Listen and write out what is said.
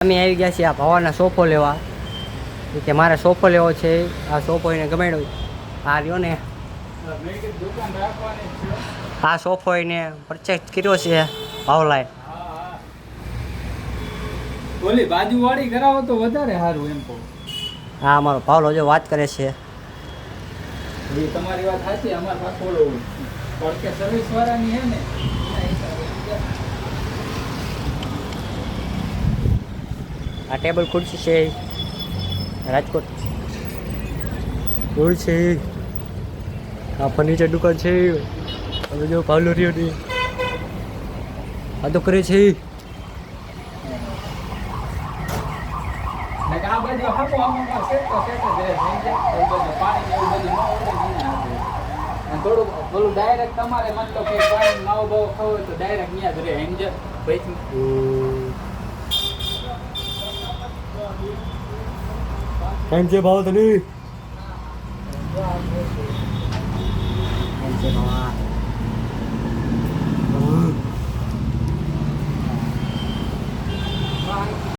અમે આવી ગયા છીએ આ ભવાના સોફો લેવા કે મારે સોફો લેવો છે આ સોફો એને ગમાડ્યો આ રહ્યો ને આ સોફો એને પરચેસ કર્યો છે ભાવલાએ ઓલી બાજુવાળી કરાવો તો વધારે સારું એમ કહું હા અમારો ભાવલો જો વાત કરે છે એ તમારી વાત સાચી અમારા પાસે થોડો પડકે સર્વિસ વાળાની હે ને આ ટેબલ ખુરશી છે રાજકોટ રોડ છે આ ફર્નિચર દુકાન છે હવે જો ભાવલો રહ્યો ને આ તો કરે છે આ બાજુ હાપો આમાં સેટ જ રહે એવું બધું પાણી એવું બધું ન ઉડે અને થોડું પેલું ડાયરેક્ટ તમારે મન તો કે પાણી નાવ બહુ ખાવ તો ડાયરેક્ટ ત્યાં જ રહે એન્જર કેમ છે ભાવ તને